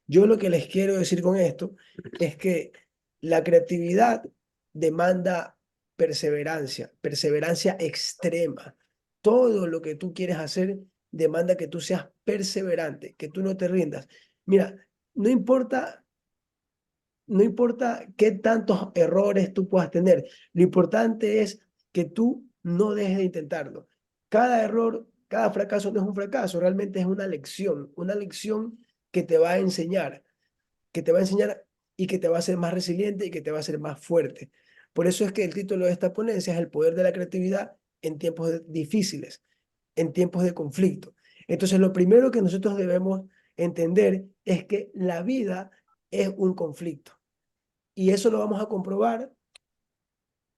Yo lo que les quiero decir con esto es que la creatividad demanda perseverancia, perseverancia extrema. Todo lo que tú quieres hacer demanda que tú seas perseverante, que tú no te rindas. Mira, no importa, no importa qué tantos errores tú puedas tener, lo importante es que tú no dejes de intentarlo. Cada error, cada fracaso no es un fracaso, realmente es una lección que te va a enseñar, que te va a enseñar y que te va a hacer más resiliente y que te va a hacer más fuerte. Por eso es que el título de esta ponencia es El poder de la creatividad en tiempos difíciles, en tiempos de conflicto. Entonces, lo primero que nosotros debemos entender es que la vida es un conflicto. Y eso lo vamos a comprobar,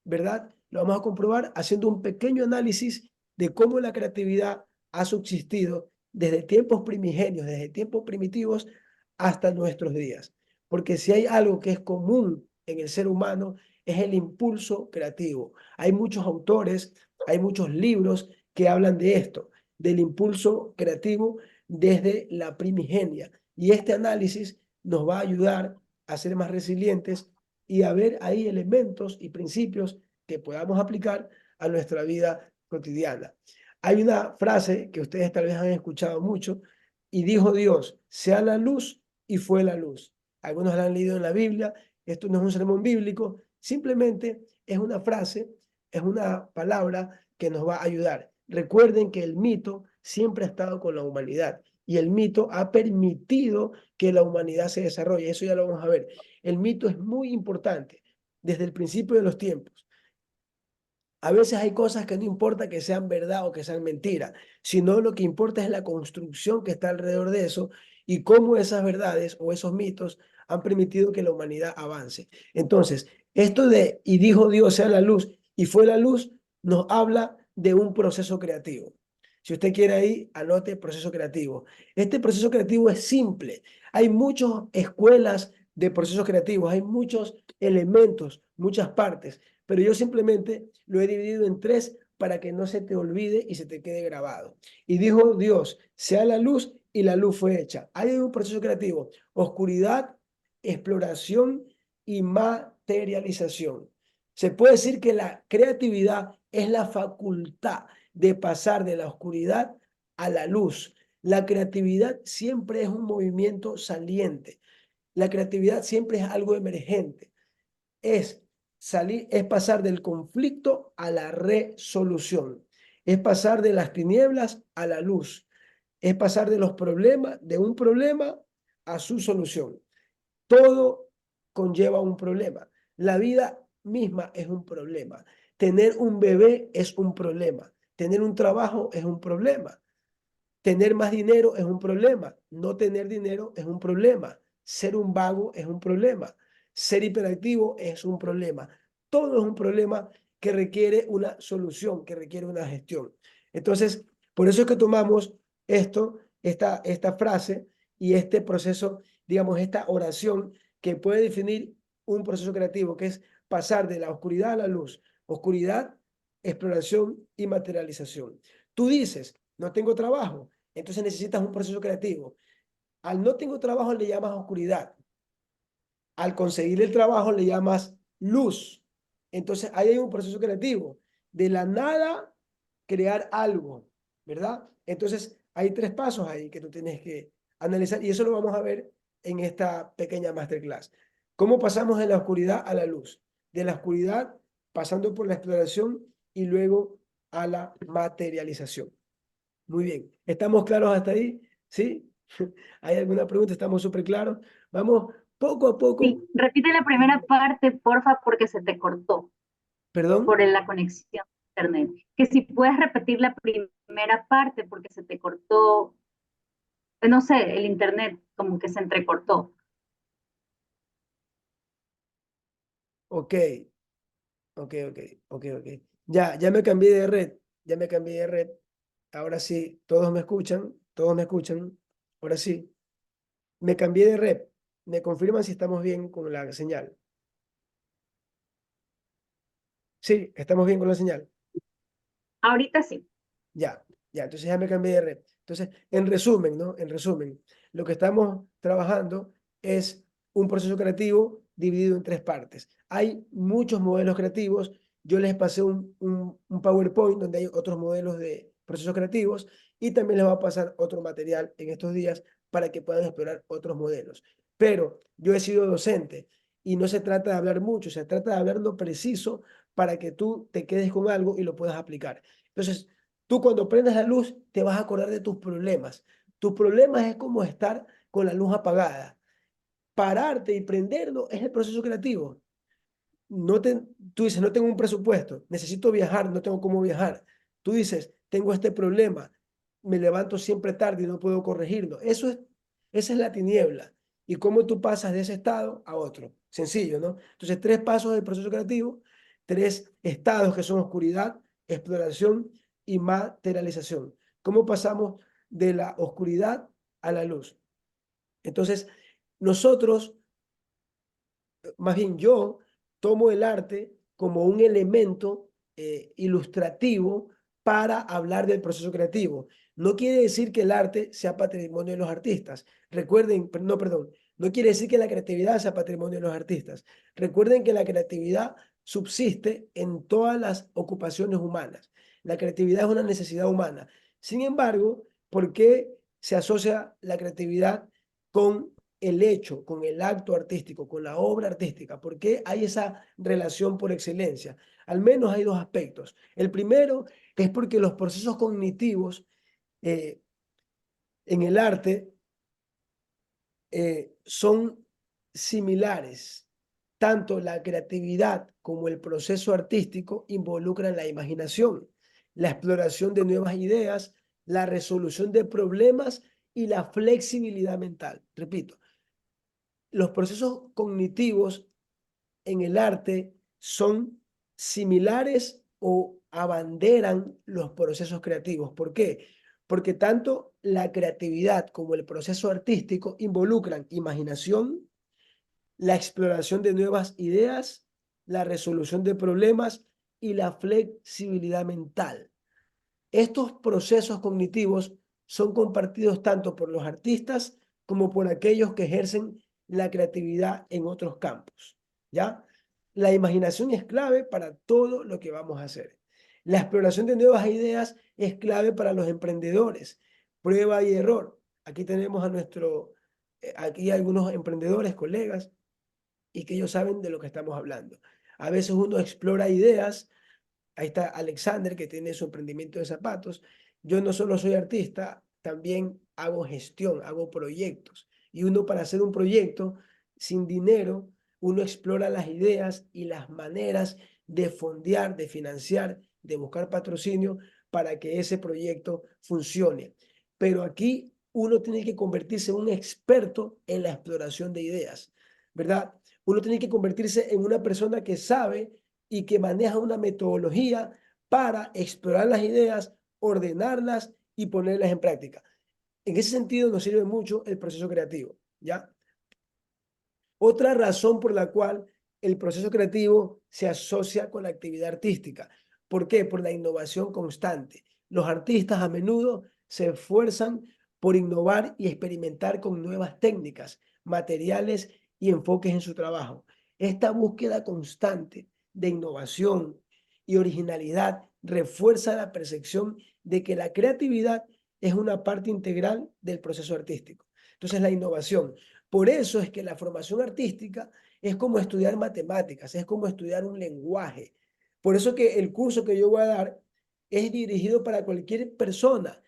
¿verdad? Lo vamos a comprobar haciendo un pequeño análisis de cómo la creatividad ha subsistido desde tiempos primigenios, desde tiempos primitivos hasta nuestros días. Porque si hay algo que es común en el ser humano, es el impulso creativo. Hay muchos autores, hay muchos libros que hablan de esto, del impulso creativo desde la primigenia. Y este análisis nos va a ayudar a ser más resilientes y a ver ahí elementos y principios que podamos aplicar a nuestra vida cotidiana. Hay una frase que ustedes tal vez han escuchado mucho y dijo Dios, sea la luz y fue la luz. Algunos la han leído en la Biblia, esto no es un sermón bíblico, simplemente es una frase, es una palabra que nos va a ayudar. Recuerden que el mito siempre ha estado con la humanidad y el mito ha permitido que la humanidad se desarrolle. Eso ya lo vamos a ver. El mito es muy importante desde el principio de los tiempos. A veces hay cosas que no importa que sean verdad o que sean mentira, sino lo que importa es la construcción que está alrededor de eso y cómo esas verdades o esos mitos han permitido que la humanidad avance. Entonces, esto de y dijo Dios sea la luz y fue la luz nos habla de un proceso creativo. Si usted quiere ahí, anote proceso creativo. Este proceso creativo es simple. Hay muchas escuelas de procesos creativos, hay muchos elementos, muchas partes, pero yo simplemente lo he dividido en tres para que no se te olvide y se te quede grabado. Y dijo Dios, sea la luz y la luz fue hecha. Hay un proceso creativo, oscuridad, exploración y materialización. Se puede decir que la creatividad es la facultad de pasar de la oscuridad a la luz. La creatividad siempre es un movimiento saliente. La creatividad siempre es algo emergente. Es salir, es pasar del conflicto a la resolución. Es pasar de las tinieblas a la luz. Es pasar de los problemas, de un problema a su solución. Todo conlleva un problema. La vida misma es un problema. Tener un bebé es un problema. Tener un trabajo es un problema. Tener más dinero es un problema. No tener dinero es un problema. Ser un vago es un problema. Ser hiperactivo es un problema. Todo es un problema que requiere una solución, que requiere una gestión. Entonces, por eso es que tomamos esta frase y este proceso, digamos, esta oración que puede definir un proceso creativo, que es pasar de la oscuridad a la luz. Oscuridad, exploración y materialización. Tú dices, no tengo trabajo, entonces necesitas un proceso creativo. Al no tengo trabajo le llamas oscuridad. Al conseguir el trabajo le llamas luz. Entonces ahí hay un proceso creativo. De la nada, crear algo, ¿verdad? Entonces hay tres pasos ahí que tú tienes que analizar y eso lo vamos a ver en esta pequeña masterclass. ¿Cómo pasamos de la oscuridad a la luz? De la oscuridad pasando por la exploración y luego a la materialización. Muy bien. ¿Estamos claros hasta ahí? ¿Sí? ¿Hay alguna pregunta? ¿Estamos súper claros? Vamos poco a poco. Sí, repite la primera parte, porfa, porque se te cortó ¿Perdón? por la conexión a internet. Que si puedes repetir la primera parte porque se te cortó, no sé, el internet como que se entrecortó. Ok, ok. Ya me cambié de red. Ya me cambié de red. Ahora sí, todos me escuchan. Todos me escuchan. Ahora sí. Me cambié de red. Me confirman si estamos bien con la señal. Sí, estamos bien con la señal. Ahorita sí. Ya, entonces ya me cambié de red. Entonces, en resumen, ¿no? En resumen, lo que estamos trabajando es un proceso creativo dividido en tres partes. Hay muchos modelos creativos. Yo les pasé un PowerPoint donde hay otros modelos de procesos creativos y también les voy a pasar otro material en estos días para que puedan explorar otros modelos. Pero yo he sido docente y no se trata de hablar mucho, se trata de hablar lo preciso para que tú te quedes con algo y lo puedas aplicar. Entonces, tú cuando prendes la luz te vas a acordar de tus problemas. Tus problemas es como estar con la luz apagada. Pararte y prenderlo es el proceso creativo. No te, tú dices, no tengo un presupuesto, necesito viajar, no tengo cómo viajar. Tú dices, tengo este problema, me levanto siempre tarde y no puedo corregirlo. Esa es la tiniebla. Y cómo tú pasas de ese estado a otro. Sencillo, ¿no? Entonces, tres pasos del proceso creativo, tres estados que son oscuridad, exploración y materialización. ¿Cómo pasamos de la oscuridad a la luz? Entonces, nosotros más bien yo tomo el arte como un elemento ilustrativo para hablar del proceso creativo. No quiere decir que el arte sea patrimonio de los artistas. Recuerden, no, perdón, no quiere decir que la creatividad sea patrimonio de los artistas. Recuerden que la creatividad subsiste en todas las ocupaciones humanas. La creatividad es una necesidad humana. Sin embargo, ¿por qué se asocia la creatividad con el hecho, con el acto artístico, con la obra artística? ¿Por qué hay esa relación por excelencia? Al menos hay dos aspectos. El primero es porque los procesos cognitivos eh, en el arte son similares. Tanto la creatividad como el proceso artístico involucran la imaginación, la exploración de nuevas ideas, la resolución de problemas y la flexibilidad mental. Repito, los procesos cognitivos en el arte son similares o abanderan los procesos creativos. ¿Por qué? Porque tanto la creatividad como el proceso artístico involucran imaginación, la exploración de nuevas ideas, la resolución de problemas y la flexibilidad mental. Estos procesos cognitivos son compartidos tanto por los artistas como por aquellos que ejercen la creatividad en otros campos, ¿ya? La imaginación es clave para todo lo que vamos a hacer. La exploración de nuevas ideas es clave para los emprendedores. Prueba y error. Aquí tenemos aquí algunos emprendedores, colegas, y que ellos saben de lo que estamos hablando. A veces uno explora ideas. Ahí está Alexander, que tiene su emprendimiento de zapatos. Yo no solo soy artista, también hago gestión, hago proyectos. Y uno para hacer un proyecto sin dinero, uno explora las ideas y las maneras de fondear, de financiar, de buscar patrocinio para que ese proyecto funcione. Pero aquí uno tiene que convertirse en un experto en la exploración de ideas, ¿verdad? Uno tiene que convertirse en una persona que sabe y que maneja una metodología para explorar las ideas, ordenarlas y ponerlas en práctica. En ese sentido nos sirve mucho el proceso creativo, ¿ya? Otra razón por la cual el proceso creativo se asocia con la actividad artística. ¿Por qué? Por la innovación constante. Los artistas a menudo se esfuerzan por innovar y experimentar con nuevas técnicas, materiales y enfoques en su trabajo. Esta búsqueda constante de innovación y originalidad refuerza la percepción de que la creatividad es una parte integral del proceso artístico. Entonces, la innovación. Por eso es que la formación artística es como estudiar matemáticas, es como estudiar un lenguaje. Por eso que el curso que yo voy a dar es dirigido para cualquier persona,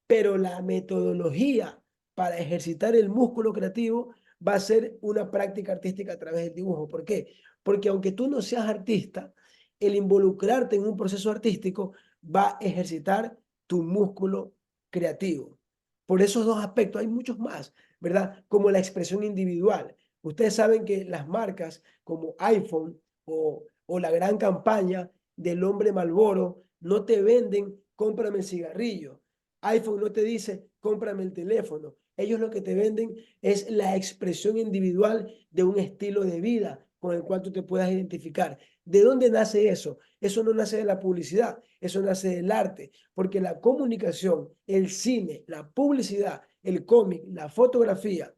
pero la metodología para ejercitar el músculo creativo va a ser una práctica artística a través del dibujo. ¿Por qué? Porque aunque tú no seas artista, el involucrarte en un proceso artístico va a ejercitar tu músculo creativo. Por esos dos aspectos hay muchos más, ¿verdad? Como la expresión individual. Ustedes saben que las marcas como iPhone o la gran campaña del hombre Malboro no te venden, cómprame el cigarrillo. iPhone no te dice, cómprame el teléfono. Ellos lo que te venden es la expresión individual de un estilo de vida con el cual tú te puedas identificar. ¿De dónde nace eso? Eso no nace de la publicidad, eso nace del arte, porque la comunicación, el cine, la publicidad, el cómic, la fotografía,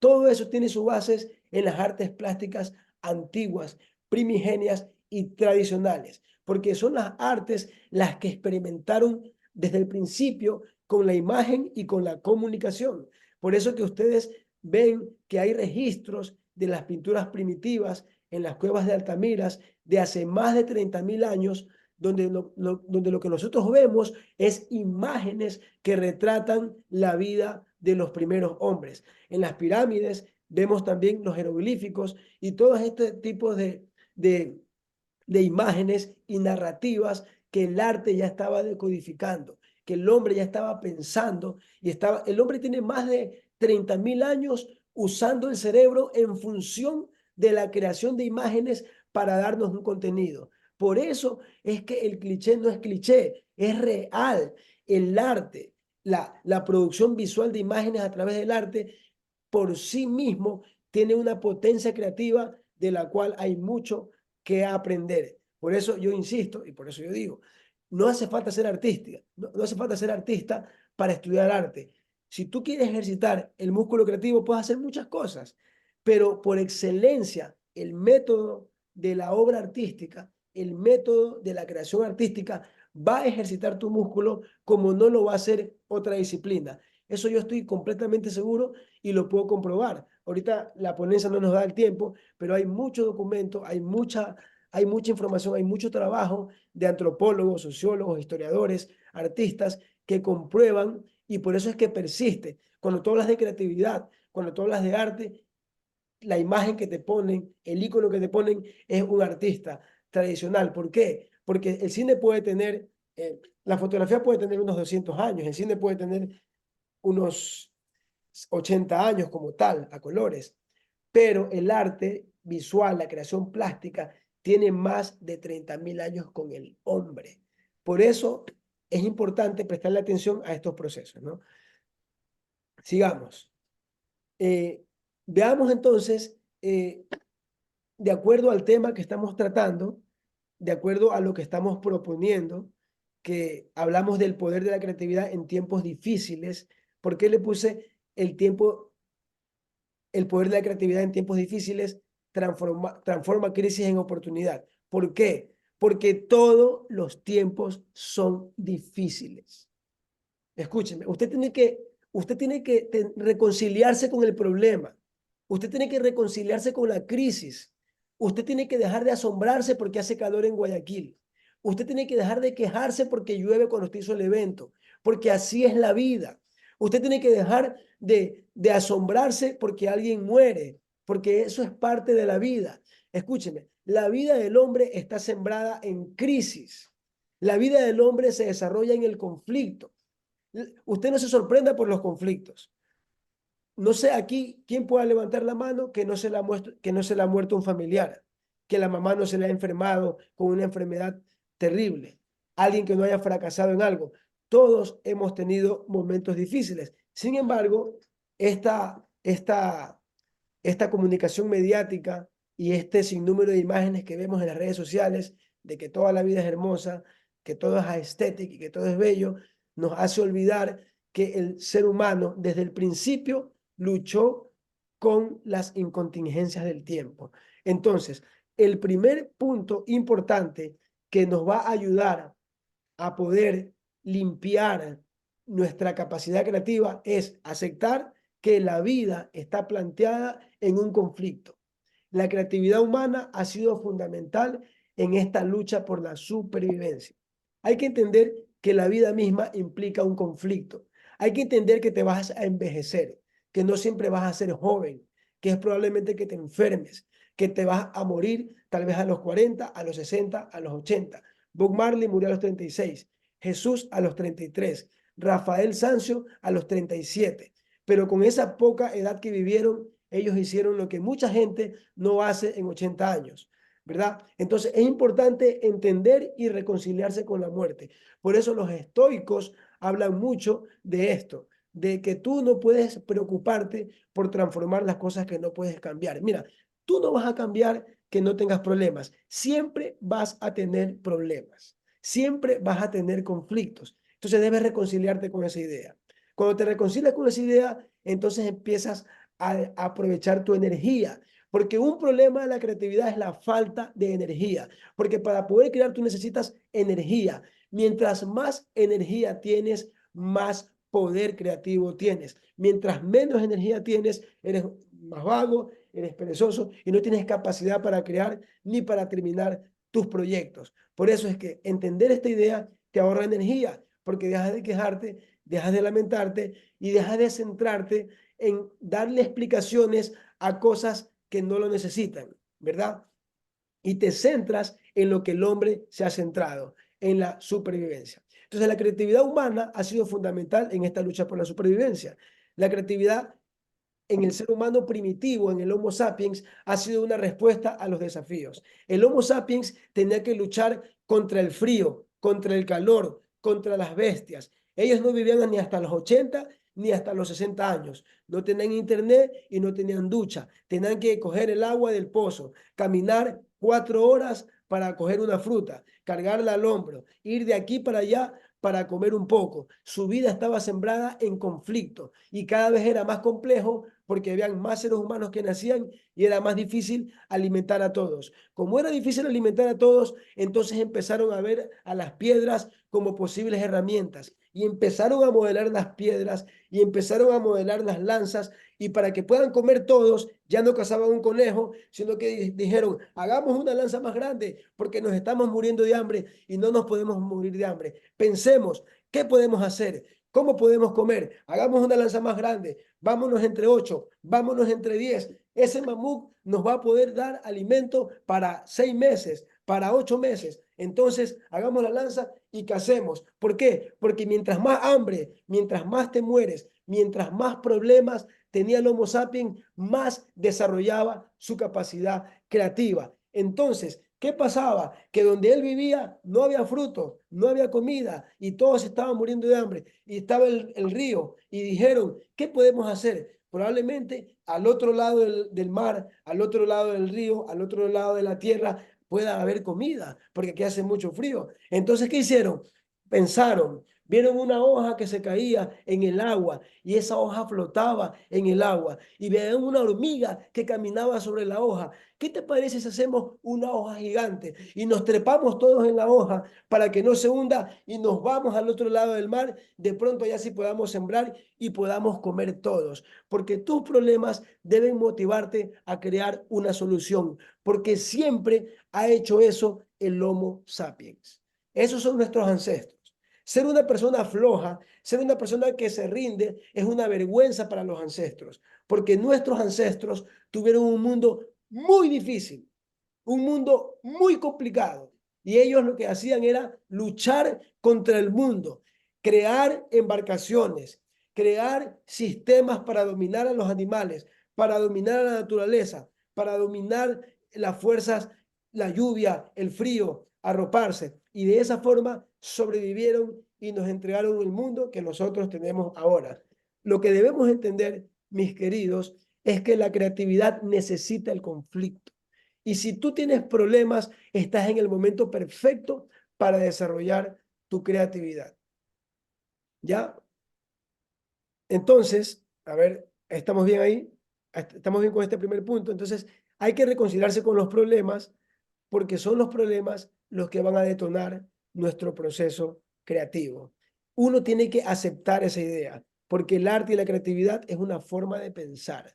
Todo eso tiene sus bases en las artes plásticas antiguas, primigenias y tradicionales, porque son las artes las que experimentaron desde el principio con la imagen y con la comunicación. Por eso que ustedes ven que hay registros de las pinturas primitivas en las cuevas de Altamiras de hace más de 30.000 años, donde lo que nosotros vemos es imágenes que retratan la vida de los primeros hombres. En las pirámides vemos también los jeroglíficos y todos este tipo de imágenes y narrativas que el arte ya estaba decodificando, que el hombre ya estaba pensando y estaba, el hombre tiene más de 30.000 años usando el cerebro en función de la creación de imágenes para darnos un contenido. Por eso es que el cliché no es cliché, es real. El arte, la producción visual de imágenes a través del arte, por sí mismo tiene una potencia creativa de la cual hay mucho que aprender. Por eso yo insisto y por eso yo digo, no hace falta ser artista, no hace falta ser artista para estudiar arte. Si tú quieres ejercitar el músculo creativo, puedes hacer muchas cosas, pero por excelencia, el método de la obra artística, el método de la creación artística va a ejercitar tu músculo como no lo va a hacer otra disciplina. Eso yo estoy completamente seguro y lo puedo comprobar. Ahorita la ponencia no nos da el tiempo, pero hay mucho documento, hay mucha información, hay mucho trabajo de antropólogos, sociólogos, historiadores, artistas que comprueban y por eso es que persiste. Cuando tú hablas de creatividad, cuando tú hablas de arte, la imagen que te ponen, el icono que te ponen es un artista tradicional. ¿Por qué? Porque el cine puede tener, la fotografía puede tener unos 200 años, el cine puede tener unos 80 años como tal, a colores, pero el arte visual, la creación plástica, tiene más de 30.000 años con el hombre. Por eso es importante prestarle atención a estos procesos, ¿no? Sigamos. Veamos entonces, de acuerdo al tema que estamos tratando, de acuerdo a lo que estamos proponiendo, que hablamos del poder de la creatividad en tiempos difíciles. ¿Por qué le puse el poder de la creatividad en tiempos difíciles transforma crisis en oportunidad? ¿Por qué? Porque todos los tiempos son difíciles. Escúcheme, usted tiene que reconciliarse con el problema. Usted tiene que reconciliarse con la crisis. Usted tiene que dejar de asombrarse porque hace calor en Guayaquil. Usted tiene que dejar de quejarse porque llueve cuando usted hizo el evento, porque así es la vida. Usted tiene que dejar de asombrarse porque alguien muere, porque eso es parte de la vida. Escúcheme, la vida del hombre está sembrada en crisis. La vida del hombre se desarrolla en el conflicto. Usted no se sorprenda por los conflictos. No sé aquí quién pueda levantar la mano que no se le ha muerto un familiar, que la mamá no se le ha enfermado con una enfermedad terrible, alguien que no haya fracasado en algo. Todos hemos tenido momentos difíciles. Sin embargo, esta comunicación mediática y este sinnúmero de imágenes que vemos en las redes sociales de que toda la vida es hermosa, que todo es estético y que todo es bello, nos hace olvidar que el ser humano desde el principio luchó con las incontingencias del tiempo. Entonces, el primer punto importante que nos va a ayudar a poder limpiar nuestra capacidad creativa es aceptar que la vida está planteada en un conflicto. La creatividad humana ha sido fundamental en esta lucha por la supervivencia. Hay que entender que la vida misma implica un conflicto. Hay que entender que te vas a envejecer, que no siempre vas a ser joven, que es probablemente que te enfermes, que te vas a morir tal vez a los 40, a los 60, a los 80. Bob Marley murió a los 36, Jesús a los 33, Rafael Sanzio a los 37. Pero con esa poca edad que vivieron, ellos hicieron lo que mucha gente no hace en 80 años, ¿verdad? Entonces es importante entender y reconciliarse con la muerte. Por eso los estoicos hablan mucho de esto, de que tú no puedes preocuparte por transformar las cosas que no puedes cambiar. Mira, tú no vas a cambiar que no tengas problemas. Siempre vas a tener problemas. Siempre vas a tener conflictos. Entonces debes reconciliarte con esa idea. Cuando te reconcilias con esa idea, entonces empiezas a aprovechar tu energía. Porque un problema de la creatividad es la falta de energía. Porque para poder crear tú necesitas energía. Mientras más energía tienes, más poder creativo tienes. Mientras menos energía tienes, eres más vago, eres perezoso y no tienes capacidad para crear ni para terminar tus proyectos. Por eso es que entender esta idea te ahorra energía, porque dejas de quejarte, dejas de lamentarte y dejas de centrarte en darle explicaciones a cosas que no lo necesitan, ¿verdad? Y te centras en lo que el hombre se ha centrado, en la supervivencia. Entonces, la creatividad humana ha sido fundamental en esta lucha por la supervivencia. La creatividad en el ser humano primitivo, en el Homo sapiens, ha sido una respuesta a los desafíos. El Homo sapiens tenía que luchar contra el frío, contra el calor, contra las bestias. Ellos no vivían ni hasta los 80 ni hasta los 60 años. No tenían internet y no tenían ducha. Tenían que coger el agua del pozo, caminar 4 horas para coger una fruta, cargarla al hombro, ir de aquí para allá para comer un poco. Su vida estaba sembrada en conflicto y cada vez era más complejo porque habían más seres humanos que nacían y era más difícil alimentar a todos. Como era difícil alimentar a todos, entonces empezaron a ver a las piedras como posibles herramientas y empezaron a modelar las piedras y empezaron a modelar las lanzas y para que puedan comer todos, ya no cazaban un conejo, sino que dijeron, hagamos una lanza más grande porque nos estamos muriendo de hambre y no nos podemos morir de hambre. Pensemos, ¿qué podemos hacer? ¿Cómo podemos comer? Hagamos una lanza más grande. Vámonos entre 8, vámonos entre 10. Ese mamut nos va a poder dar alimento para 6 meses, para 8 meses. Entonces, hagamos la lanza y casemos. ¿Por qué? Porque mientras más hambre, mientras más te mueres, mientras más problemas tenía el Homo sapiens, más desarrollaba su capacidad creativa. Entonces, ¿qué pasaba? Que donde él vivía no había frutos, no había comida y todos estaban muriendo de hambre y estaba el río y dijeron, ¿qué podemos hacer? Probablemente al otro lado del mar, al otro lado del río, al otro lado de la tierra pueda haber comida, porque aquí hace mucho frío. Entonces, ¿qué hicieron? Pensaron, vieron una hoja que se caía en el agua y esa hoja flotaba en el agua y veían una hormiga que caminaba sobre la hoja. ¿Qué te parece si hacemos una hoja gigante y nos trepamos todos en la hoja para que no se hunda y nos vamos al otro lado del mar? De pronto ya sí podamos sembrar y podamos comer todos, porque tus problemas deben motivarte a crear una solución, porque siempre ha hecho eso el Homo sapiens. Esos son nuestros ancestros. Ser una persona floja, ser una persona que se rinde, es una vergüenza para los ancestros, porque nuestros ancestros tuvieron un mundo muy difícil, un mundo muy complicado, y ellos lo que hacían era luchar contra el mundo, crear embarcaciones, crear sistemas para dominar a los animales, para dominar a la naturaleza, para dominar las fuerzas, la lluvia, el frío, arroparse. Y de esa forma sobrevivieron y nos entregaron el mundo que nosotros tenemos ahora. Lo que debemos entender, mis queridos, es que la creatividad necesita el conflicto. Y si tú tienes problemas, estás en el momento perfecto para desarrollar tu creatividad. ¿Ya? Entonces, a ver, ¿estamos bien ahí? ¿Estamos bien con este primer punto? Entonces, hay que reconciliarse con los problemas porque son los problemas los que van a detonar nuestro proceso creativo. Uno tiene que aceptar esa idea, porque el arte y la creatividad es una forma de pensar.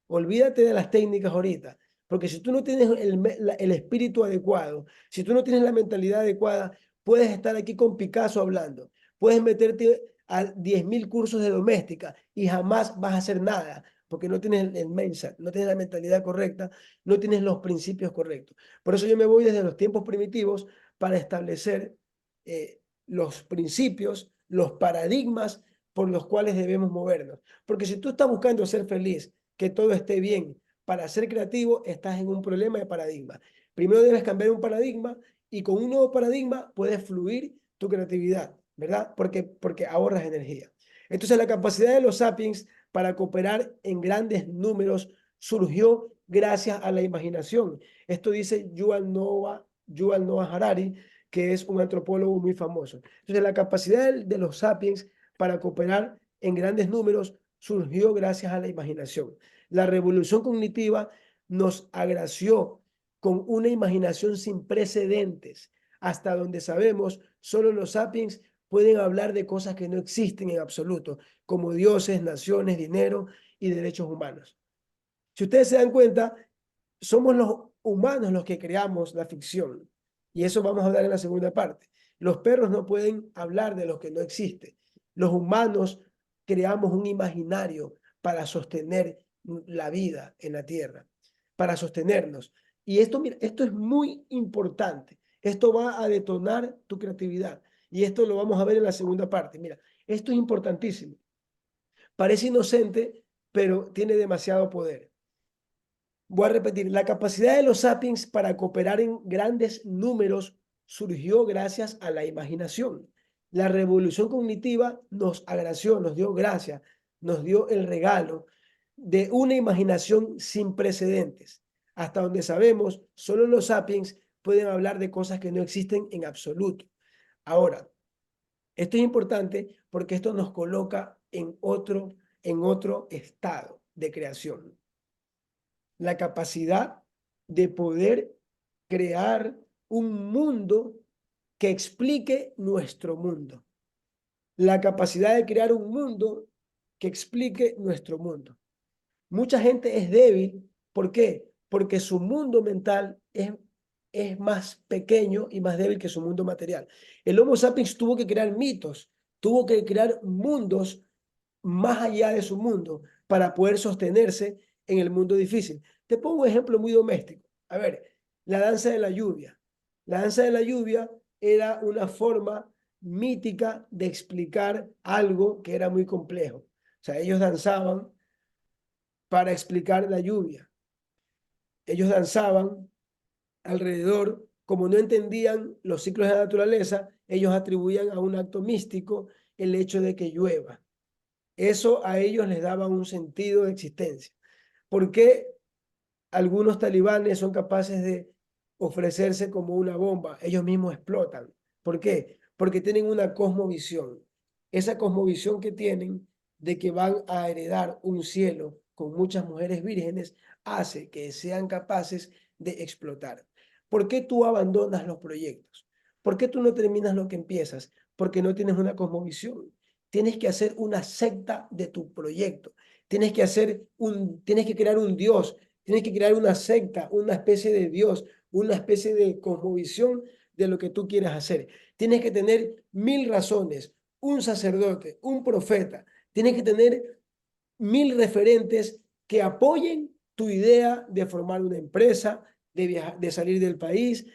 Olvídate de las técnicas ahorita, porque si tú no tienes el espíritu adecuado, si tú no tienes la mentalidad adecuada, puedes estar aquí con Picasso hablando, puedes meterte a 10.000 cursos de doméstica y jamás vas a hacer nada, porque no tienes el mindset, no tienes la mentalidad correcta, no tienes los principios correctos. Por eso yo me voy desde los tiempos primitivos para establecer los principios, los paradigmas por los cuales debemos movernos. Porque si tú estás buscando ser feliz, que todo esté bien, para ser creativo estás en un problema de paradigma. Primero debes cambiar un paradigma y con un nuevo paradigma puedes fluir tu creatividad, ¿verdad? Porque ahorras energía. Entonces la capacidad de los sapiens para cooperar en grandes números surgió gracias a la imaginación. Esto dice Yuval Noah Harari, que es un antropólogo muy famoso. Entonces la capacidad de los sapiens para cooperar en grandes números surgió gracias a la imaginación. La revolución cognitiva nos agració con una imaginación sin precedentes. Hasta donde sabemos, solo los sapiens pueden hablar de cosas que no existen en absoluto, como dioses, naciones, dinero y derechos humanos. Si ustedes se dan cuenta, somos los humanos los que creamos la ficción. Y eso vamos a hablar en la segunda parte. Los perros no pueden hablar de lo que no existe. Los humanos creamos un imaginario para sostener la vida en la tierra, para sostenernos. Y esto, mira, esto es muy importante. Esto va a detonar tu creatividad. Y esto lo vamos a ver en la segunda parte. Mira, esto es importantísimo. Parece inocente, pero tiene demasiado poder. Voy a repetir, la capacidad de los sapiens para cooperar en grandes números surgió gracias a la imaginación. La revolución cognitiva nos agració, nos dio gracia, nos dio el regalo de una imaginación sin precedentes. Hasta donde sabemos, solo los sapiens pueden hablar de cosas que no existen en absoluto. Ahora, esto es importante porque esto nos coloca en otro estado de creación. La capacidad de poder crear un mundo que explique nuestro mundo. La capacidad de crear un mundo que explique nuestro mundo. Mucha gente es débil. ¿Por qué? Porque su mundo mental es más pequeño y más débil que su mundo material. El Homo sapiens tuvo que crear mitos, tuvo que crear mundos más allá de su mundo para poder sostenerse en el mundo difícil. Te pongo un ejemplo muy doméstico. A ver, la danza de la lluvia. La danza de la lluvia era una forma mítica de explicar algo que era muy complejo. O sea, ellos danzaban para explicar la lluvia. Ellos danzaban alrededor, como no entendían los ciclos de la naturaleza, ellos atribuían a un acto místico el hecho de que llueva. Eso a ellos les daba un sentido de existencia. ¿Por qué algunos talibanes son capaces de ofrecerse como una bomba? Ellos mismos explotan. ¿Por qué? Porque tienen una cosmovisión. Esa cosmovisión que tienen de que van a heredar un cielo con muchas mujeres vírgenes hace que sean capaces de explotar. ¿Por qué tú abandonas los proyectos? ¿Por qué tú no terminas lo que empiezas? Porque no tienes una cosmovisión. Tienes que hacer una secta de tu proyecto. Tienes que crear un Dios. Tienes que crear una secta, una especie de Dios, una especie de cosmovisión de lo que tú quieras hacer. Tienes que tener 1000 razones, un sacerdote, un profeta. Tienes que tener 1000 referentes que apoyen tu idea de formar una empresa, de salir del país.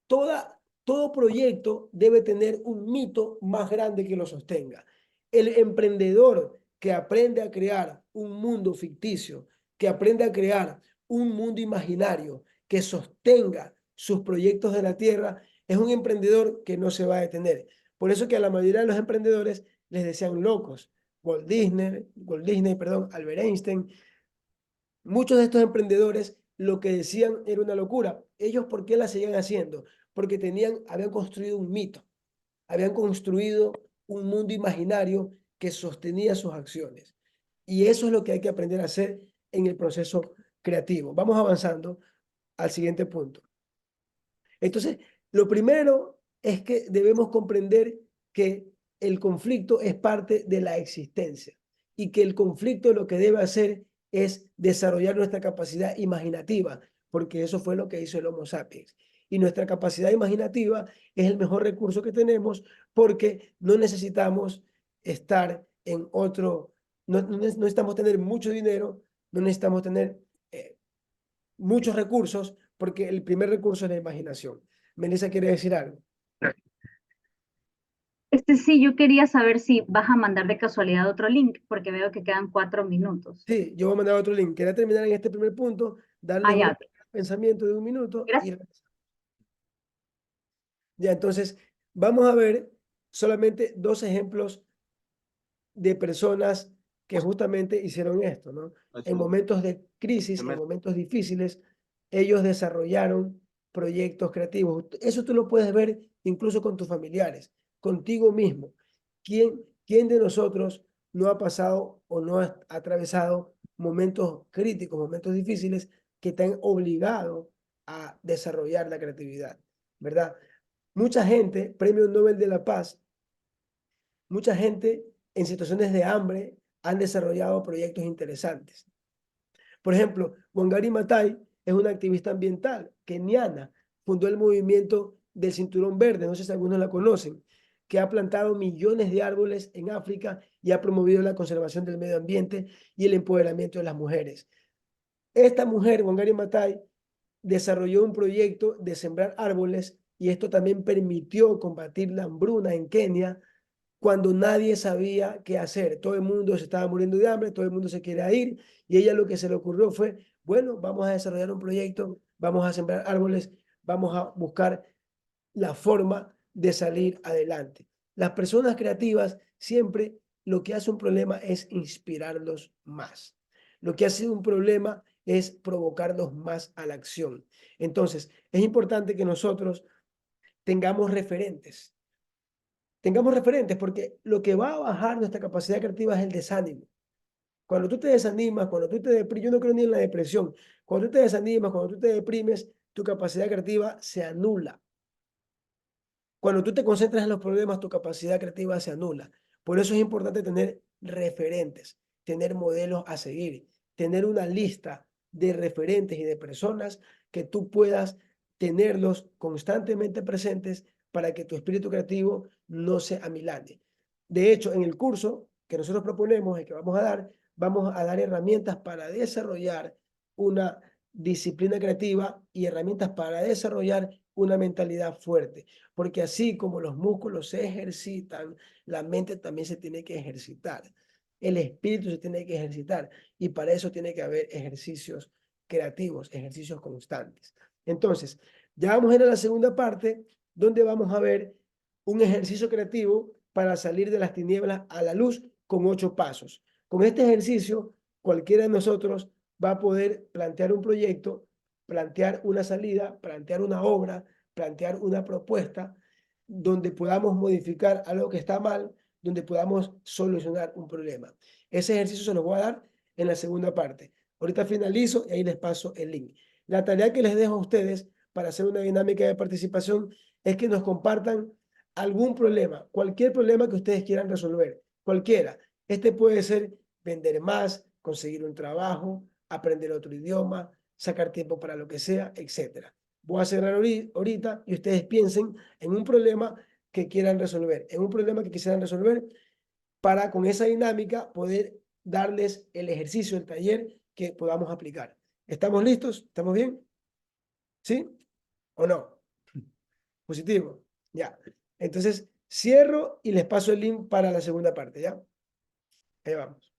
Todo proyecto debe tener un mito más grande que lo sostenga. El emprendedor que aprende a crear un mundo ficticio, que aprende a crear un mundo imaginario, que sostenga sus proyectos de la tierra, es un emprendedor que no se va a detener. Por eso que a la mayoría de los emprendedores les decían locos. Walt Disney, perdón, Albert Einstein. Muchos de estos emprendedores lo que decían era una locura. Ellos, ¿por qué la seguían haciendo? Porque habían construido un mito, habían construido un mundo imaginario que sostenía sus acciones. Y eso es lo que hay que aprender a hacer en el proceso creativo. Vamos avanzando al siguiente punto. Entonces, lo primero es que debemos comprender que el conflicto es parte de la existencia y que el conflicto lo que debe hacer es desarrollar nuestra capacidad imaginativa, porque eso fue lo que hizo el Homo sapiens. Y nuestra capacidad imaginativa es el mejor recurso que tenemos porque no necesitamos estar en otro, no necesitamos tener mucho dinero, no necesitamos tener muchos recursos, porque el primer recurso es la imaginación. Melissa quiere decir algo. Sí, yo quería saber si vas a mandar de casualidad otro link, porque veo que quedan 4 minutos. Sí, yo voy a mandar otro link. Quería terminar en este primer punto, darles Ah, un ya. pensamiento de 1 minuto y Gracias. regresar. Ya, entonces, vamos a ver solamente 2 ejemplos de personas que justamente hicieron esto, ¿no? En momentos de crisis, en momentos difíciles, ellos desarrollaron proyectos creativos. Eso tú lo puedes ver incluso con tus familiares, contigo mismo. ¿Quién de nosotros no ha pasado o no ha atravesado momentos críticos, momentos difíciles que te han obligado a desarrollar la creatividad, ¿verdad? Mucha gente, Premio Nobel de la Paz, mucha gente en situaciones de hambre han desarrollado proyectos interesantes. Por ejemplo, Wangari Maathai es una activista ambiental keniana, fundó el movimiento del Cinturón Verde, no sé si algunos la conocen, que ha plantado millones de árboles en África y ha promovido la conservación del medio ambiente y el empoderamiento de las mujeres. Esta mujer, Wangari Maathai, desarrolló un proyecto de sembrar árboles y esto también permitió combatir la hambruna en Kenia cuando nadie sabía qué hacer. Todo el mundo se estaba muriendo de hambre, todo el mundo se quería ir y ella lo que se le ocurrió fue, bueno, vamos a desarrollar un proyecto, vamos a sembrar árboles, vamos a buscar la forma de salir adelante. Las personas creativas siempre lo que hace un problema es inspirarlos más. Lo que hace un problema es provocarlos más a la acción. Entonces, es importante que nosotros tengamos referentes. Tengamos referentes porque lo que va a bajar nuestra capacidad creativa es el desánimo. Cuando tú te desanimas, cuando tú te deprimes, yo no creo ni en la depresión. Cuando tú te desanimas, cuando tú te deprimes, tu capacidad creativa se anula. Cuando tú te concentras en los problemas, tu capacidad creativa se anula. Por eso es importante tener referentes, tener modelos a seguir, tener una lista de referentes y de personas que tú puedas tenerlos constantemente presentes para que tu espíritu creativo no se amilane. De hecho, en el curso que nosotros proponemos y que vamos a dar herramientas para desarrollar una disciplina creativa y herramientas para desarrollar una mentalidad fuerte, porque así como los músculos se ejercitan, la mente también se tiene que ejercitar, el espíritu se tiene que ejercitar y para eso tiene que haber ejercicios creativos, ejercicios constantes. Entonces, ya vamos a ir a la segunda parte donde vamos a ver un ejercicio creativo para salir de las tinieblas a la luz con 8 pasos. Con este ejercicio, cualquiera de nosotros va a poder plantear un proyecto, plantear una salida, plantear una obra, plantear una propuesta donde podamos modificar algo que está mal, donde podamos solucionar un problema. Ese ejercicio se lo voy a dar en la segunda parte. Ahorita finalizo y ahí les paso el link. La tarea que les dejo a ustedes para hacer una dinámica de participación es que nos compartan algún problema, cualquier problema que ustedes quieran resolver, cualquiera. Este puede ser vender más, conseguir un trabajo, aprender otro idioma, sacar tiempo para lo que sea, etcétera. Voy a cerrar ahorita y ustedes piensen en un problema que quieran resolver, en un problema que quisieran resolver para con esa dinámica poder darles el ejercicio, el taller que podamos aplicar. ¿Estamos listos? ¿Estamos bien? ¿Sí? ¿O no? Positivo. Ya. Entonces, cierro y les paso el link para la segunda parte, ¿ya? Ahí vamos.